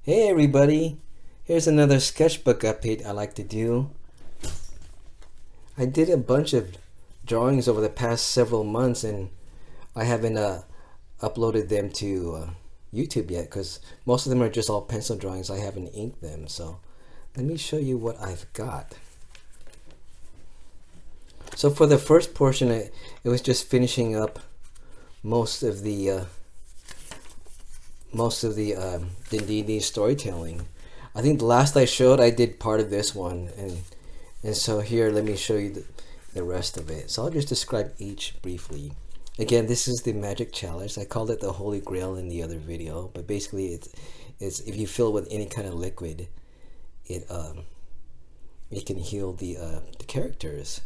Hey everybody, here's another sketchbook update I like to do. I did a bunch of drawings over the past several months and I haven't uploaded them to YouTube yet because most of them are just all pencil drawings. I haven't inked them, so let me show you what I've got. So for the first portion, it was just finishing up most of the D&D storytelling. I think the last I showed, I did part of this one, and so here, let me show you the rest of it. So I'll just describe each briefly. Again, this is the magic chalice. I called it the Holy Grail in the other video, but basically it's if you fill it with any kind of liquid, it can heal the characters.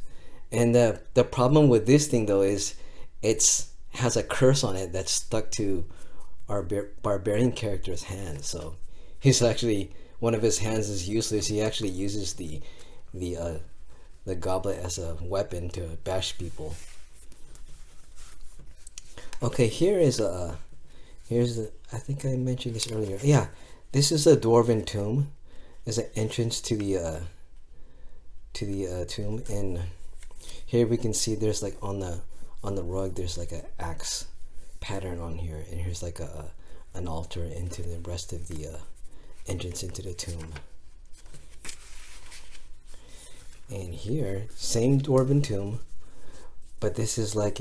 And the problem with this thing though is it's has a curse on it that's stuck to our barbarian character's hand. So he's actually, one of his hands is useless. He actually uses the goblet as a weapon to bash people. Okay, here's I think I mentioned this earlier. Yeah, this is a dwarven tomb. There's an entrance to the tomb, and here we can see there's like on the rug there's like an axe pattern on here, and here's like an altar into the rest of the entrance into the tomb. And here, same dwarven tomb, but this is like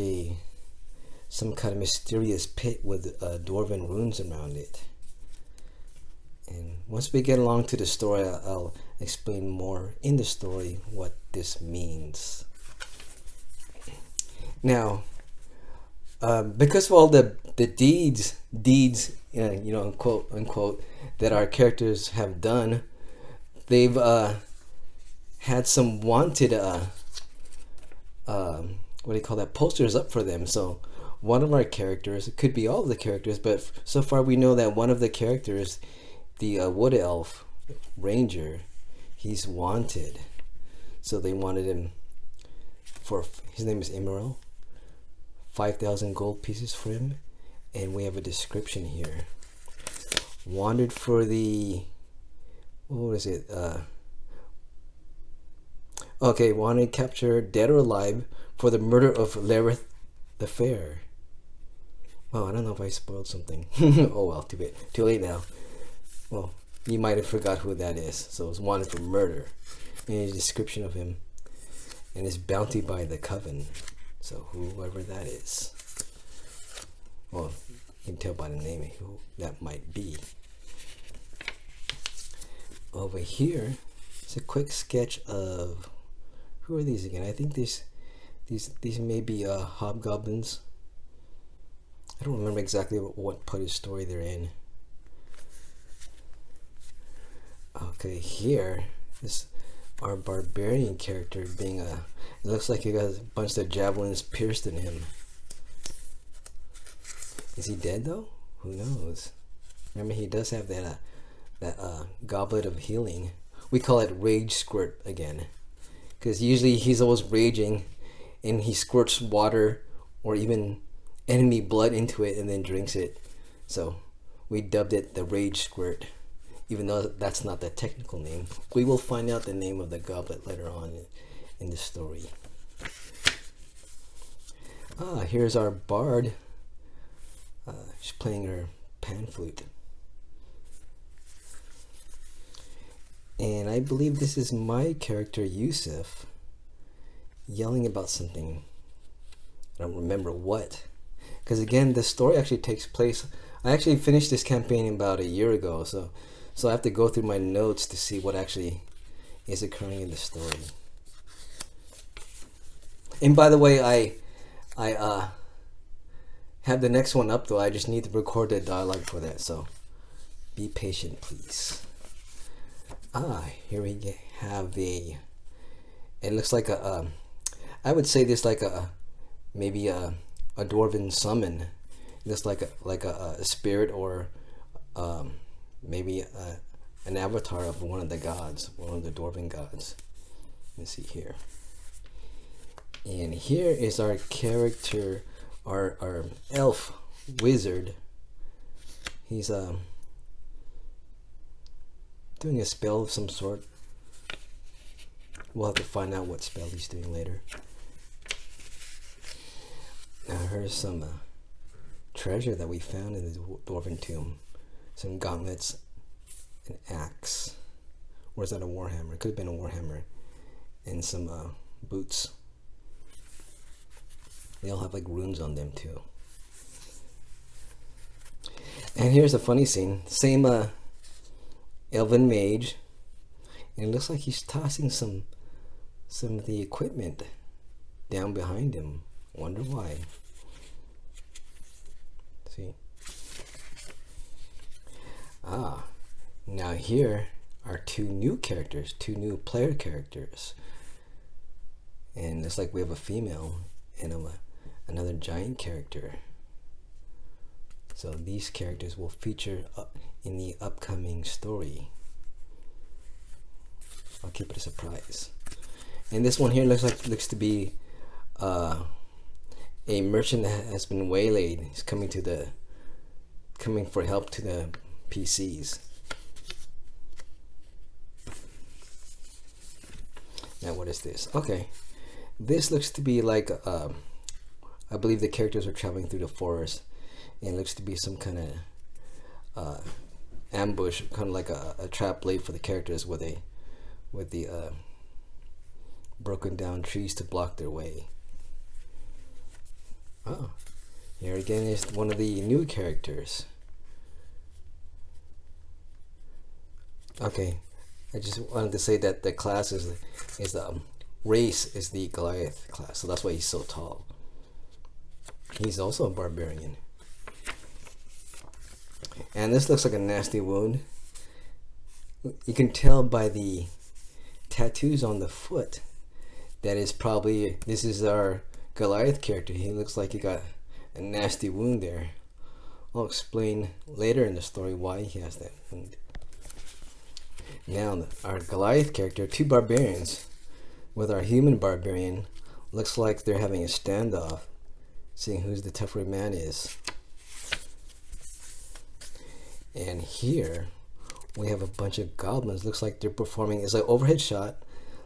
some kind of mysterious pit with dwarven runes around it. And once we get along to the story, I'll explain more in the story what this means. Now, because of all the deeds, quote unquote, that our characters have done, they've had some wanted what do you call that, posters up for them. So one of our characters, it could be all of the characters, but so far we know that one of the characters, the wood elf ranger, he's wanted. So they wanted him for, his name is Emerald, 5,000 gold pieces for him. And we have a description here. Wanted for the, what was it, okay, wanted captured dead or alive for the murder of Lareth the Fair. Oh, I don't know if I spoiled something. Oh well, too late now. Well, you might have forgot who that is. So it's wanted for murder. And a description of him and his bounty by the coven. So whoever that is. Well, you can tell by the name who that might be. Over here, it's a quick sketch of, who are these again? I think these may be hobgoblins. I don't remember exactly what part of the story they're in. Okay, here is our barbarian character being it looks like he got a bunch of javelins pierced in him. Is he dead though? Who knows? Remember, he does have that goblet of healing. We call it rage squirt again, because usually he's always raging and he squirts water or even enemy blood into it and then drinks it. So we dubbed it the rage squirt, even though that's not the technical name. We will find out the name of the goblet later on in the story. Here's our bard. She's playing her pan flute. And I believe this is my character, Yusuf, yelling about something. I don't remember what. Because again, the story actually takes place, I actually finished this campaign about a year ago, so I have to go through my notes to see what actually is occurring in the story. And by the way, I have the next one up though. I just need to record the dialogue for that, so be patient please. Here we have it looks like I would say this like maybe a dwarven summon. This like a spirit or maybe an avatar of one of the gods, one of the dwarven gods. Let's see here. And here is our character, our elf wizard. He's doing a spell of some sort. We'll have to find out what spell he's doing later. Now here's some treasure that we found in the Dwarven tomb. Some gauntlets, an axe. Or is that a warhammer? It could have been a warhammer. And some boots. They all have like runes on them too. And here's a funny scene. Same elven mage. And it looks like he's tossing some of the equipment down behind him. Wonder why. See? Now here are two new characters, two new player characters. And it's like we have a female and another giant character. So these characters will feature in the upcoming story. I'll keep it a surprise. And this one here looks to be a merchant that has been waylaid. He's coming for help to the PCs. Now what is this? Okay, this looks to be like I believe the characters are traveling through the forest, and it looks to be some kind of ambush, kind of like a trap laid for the characters with the broken down trees to block their way. Oh, here again is one of the new characters. Okay, I just wanted to say that the class is the race is the Goliath class, so that's why he's so tall. He's also a barbarian. And this looks like a nasty wound. You can tell by the tattoos on the foot that this is our Goliath character. He looks like he got a nasty wound there. I'll explain later in the story why he has that wound. Now our Goliath character, two barbarians with our human barbarian, looks like they're having a standoff, seeing who's the tougher man is. And here we have a bunch of goblins. Looks like they're performing, it's an overhead shot.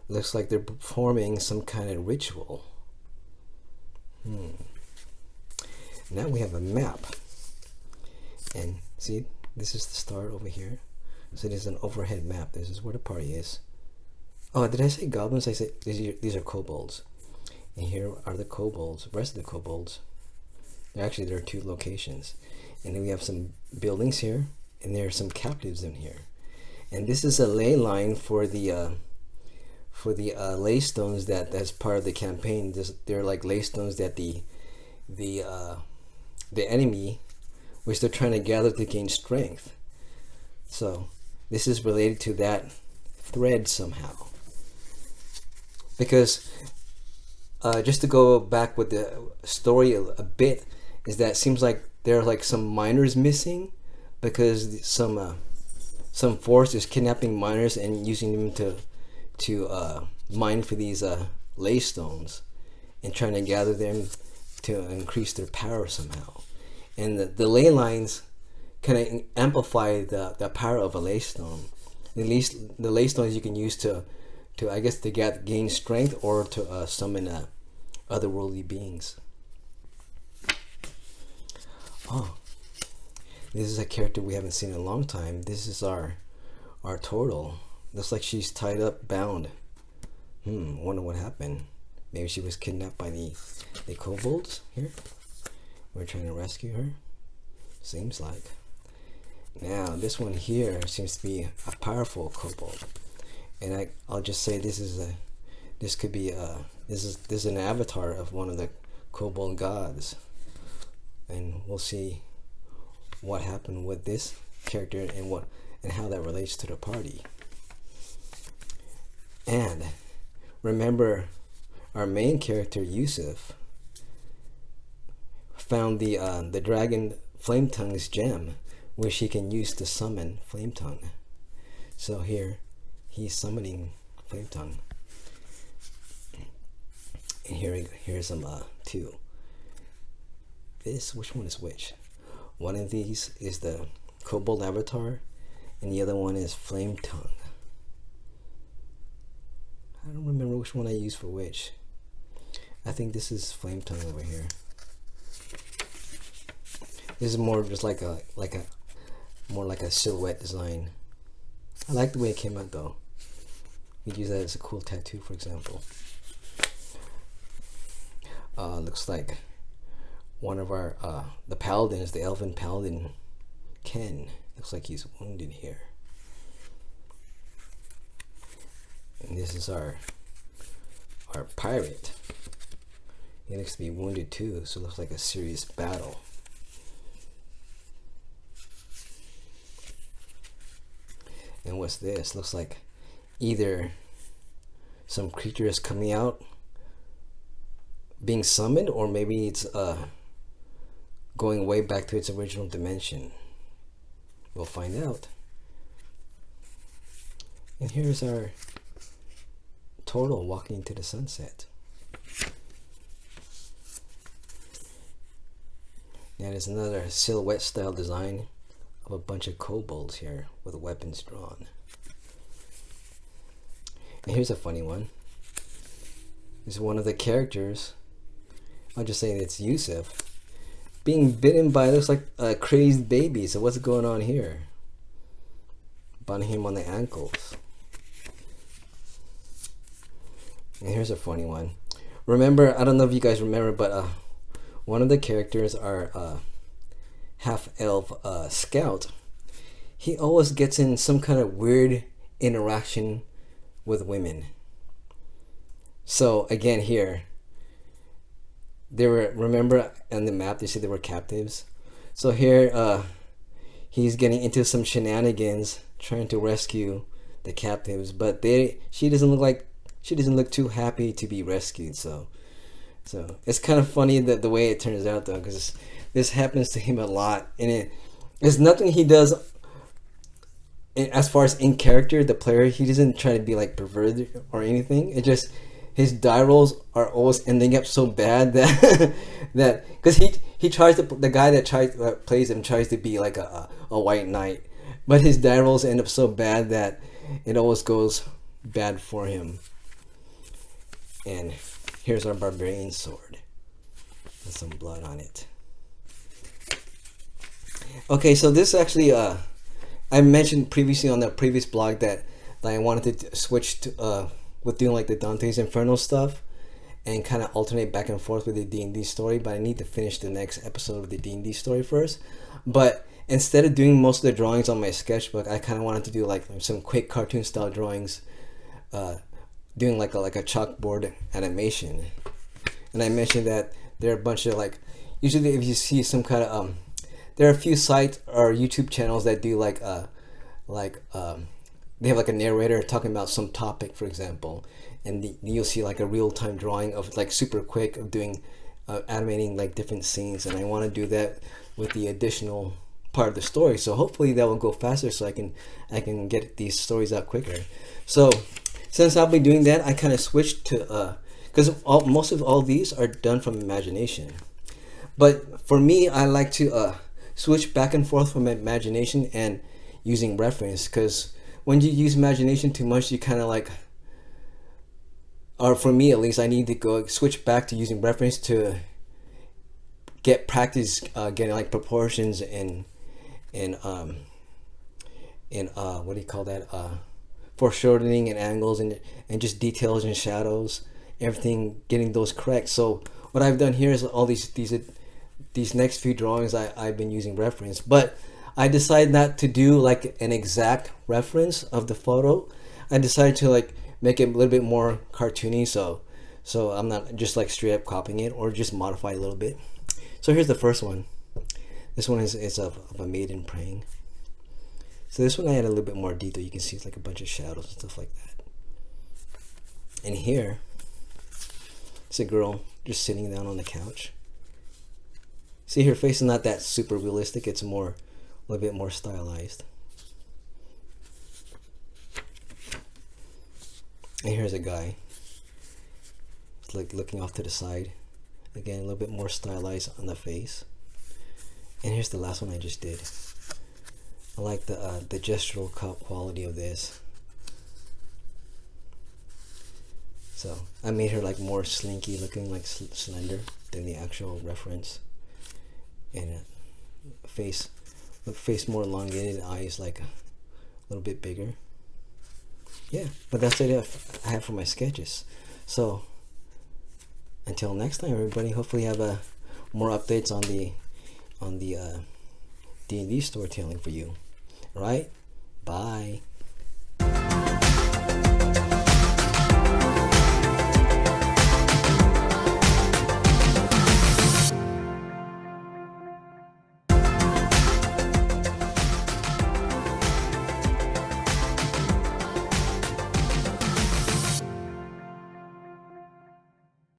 Looks like they're performing some kind of ritual. Now we have a map. And see, this is the start over here. So this is an overhead map. This is where the party is. Oh, did I say goblins? I said these are kobolds. And here are the kobolds, the rest of the kobolds. Actually, there are two locations. And then we have some buildings here, and there are some captives in here. And this is a ley line for the ley stones that's part of the campaign. They're like ley stones that the enemy, which they're trying to gather to gain strength. So this is related to that thread somehow. Because just to go back with the story a bit, is that it seems like there are like some miners missing because some force is kidnapping miners and using them to mine for these ley stones and trying to gather them to increase their power somehow. And the ley lines kind of amplify the power of a ley stone. At least the ley stones you can use to I guess to gain strength or to summon otherworldly beings. Oh, this is a character we haven't seen in a long time. This is our turtle. Looks like she's tied up, bound. Wonder what happened. Maybe she was kidnapped by the kobolds here. We're trying to rescue her. Seems like. Now this one here seems to be a powerful kobold, and I'll just say this is an avatar of one of the kobold gods, and we'll see what happened with this character and how that relates to the party. And remember, our main character Yusuf found the dragon Flame Tongue's gem, which he can use to summon Flame Tongue. So here he's summoning Flame Tongue. And here's some two. Which one is which? One of these is the kobold avatar, and the other one is Flame Tongue. I don't remember which one I used for which. I think this is Flame Tongue over here. This is more just like a more like a silhouette design. I like the way it came out though. You could use that as a cool tattoo, for example. Looks like one of our the paladins, the elven paladin Ken. Looks like he's wounded here. And this is our pirate. He looks to be wounded too, so it looks like a serious battle. And what's this? Looks like either some creature is coming out, being summoned, or maybe it's going way back to its original dimension. We'll find out. And here's our turtle walking into the sunset. Now there's another silhouette style design of a bunch of kobolds here with weapons drawn. And here's a funny one. This is one of the characters. I'll just say it's Yusuf being bitten by, looks like a crazed baby. So what's going on here? Biting him on the ankles. And here's a funny one. Remember, I don't know if you guys remember, but one of the characters, our half-elf scout, he always gets in some kind of weird interaction with women. So again here, they were, remember on the map they said they were captives. So here he's getting into some shenanigans trying to rescue the captives, but she doesn't look too happy to be rescued. So it's kind of funny that the way it turns out though, because this happens to him a lot, and it's nothing he does as far as in character. The player, he doesn't try to be like perverted or anything. It just, his die rolls are always ending up so bad that that because he tries to, the guy that plays him tries to be like a white knight, but his die rolls end up so bad that it always goes bad for him. And here's our barbarian sword with some blood on it. Okay, so this actually I mentioned previously on the previous blog that I wanted to switch to with doing like the Dante's Inferno stuff and kind of alternate back and forth with the D&D story, but I need to finish the next episode of the D&D story first. But instead of doing most of the drawings on my sketchbook, I kind of wanted to do like some quick cartoon style drawings, doing like a chalkboard animation. And I mentioned that there are a bunch of like, usually if you see some kind of there are a few sites or YouTube channels that do they have like a narrator talking about some topic, for example, and you'll see like a real-time drawing of like super quick of doing animating like different scenes. And I want to do that with the additional part of the story, so hopefully that will go faster, so I can get these stories out quicker. So since I'll be doing that, I kind of switched to because most of all these are done from imagination, but for me I like to switch back and forth from imagination and using reference, because when you use imagination too much, you kind of like, or for me at least, I need to go switch back to using reference to get practice getting like proportions and what do you call that, foreshortening and angles and just details and shadows, everything, getting those correct. So what I've done here is all these next few drawings I've been using reference, but I decided not to do like an exact reference of the photo. I decided to like make it a little bit more cartoony, so I'm not just like straight up copying it, or just modify it a little bit. So here's the first one. This one is of a maiden praying. So this one I had a little bit more detail. You can see it's like a bunch of shadows and stuff like that. And here it's a girl just sitting down on the couch. See, her face is not that super realistic. It's more, a little bit more stylized. And here's a guy. It's like looking off to the side. Again, a little bit more stylized on the face. And here's the last one I just did. I like the gestural quality of this. So I made her like more slinky looking, like slender than the actual reference, and face more elongated, eyes like a little bit bigger. Yeah, but that's it I have for my sketches. So until next time, everybody, hopefully have more updates on the D&D storytelling for you. All right, bye.